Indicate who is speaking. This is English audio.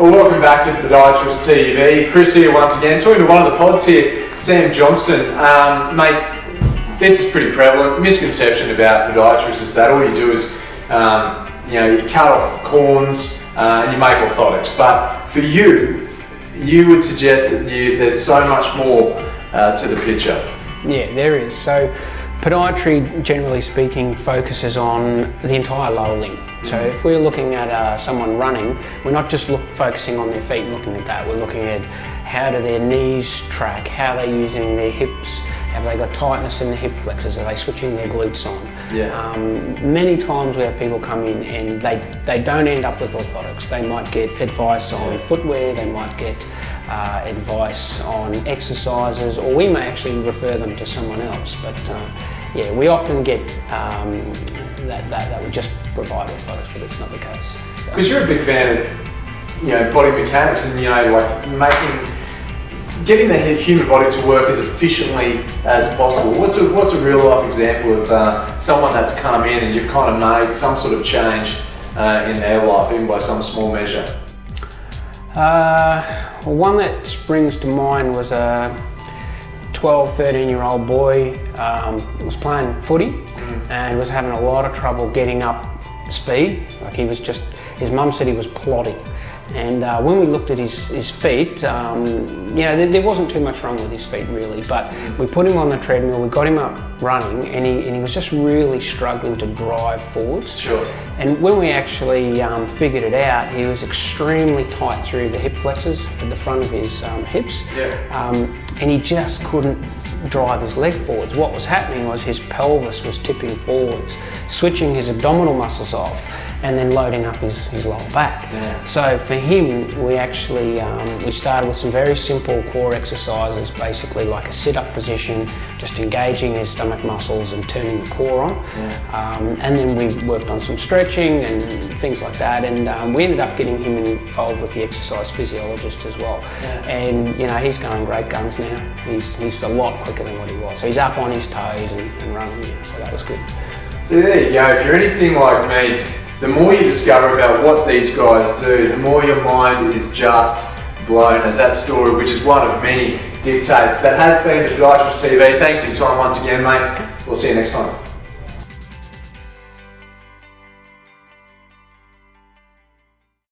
Speaker 1: Well, welcome back to Podiatrist TV. Chris here once again, talking to one of the pods here, Sam Johnston. Mate, this is pretty prevalent. Misconception about podiatrists is that all you do is, you cut off corns and you make orthotics. But for you would suggest that there's so much more to the picture.
Speaker 2: Yeah, there is. So podiatry, generally speaking, focuses on the entire lower limb. So if we're looking at someone running, we're not just focusing on their feet and looking at that. We're looking at how do their knees track, how they're using their hips, have they got tightness in the hip flexors, are they switching their glutes on?
Speaker 1: Yeah.
Speaker 2: Many times we have people come in and they don't end up with orthotics. They might get advice on footwear, they might get advice on exercises, or we may actually refer them to someone else. But yeah, we often get that would just provide orthotics, but it's not the case.
Speaker 1: Because you're a big fan of, body mechanics and getting the human body to work as efficiently as possible. What's a real life example of someone that's come in and you've kind of made some sort of change in their life, even by some small measure?
Speaker 2: Well, one that springs to mind was a 12, 13-year-old boy was playing footy and was having a lot of trouble getting up speed. Like his mum said he was plodding. And when we looked at his feet, there wasn't too much wrong with his feet really, but we put him on the treadmill, we got him up running, and he was just really struggling to drive forwards.
Speaker 1: Sure.
Speaker 2: And when we actually figured it out, he was extremely tight through the hip flexors at the front of his hips, and he just couldn't drive his leg forwards. What was happening was his pelvis was tipping forwards, switching his abdominal muscles off, and then loading up his lower back.
Speaker 1: Yeah.
Speaker 2: So for him, we actually we started with some very simple core exercises, basically like a sit-up position, just engaging his stomach muscles and turning the core on.
Speaker 1: Yeah.
Speaker 2: And then we worked on some stretching and things like that, and we ended up getting him involved with the exercise physiologist as well.
Speaker 1: Yeah.
Speaker 2: And he's going great guns now. He's a lot quicker than what he was. So he's up on his toes and running now, so that was good.
Speaker 1: So there you go. If you're anything like me, the more you discover about what these guys do, the more your mind is just blown, as that story, which is one of many, dictates. That has been Podiatrist TV. Thanks for your time once again, mate. We'll see you next time.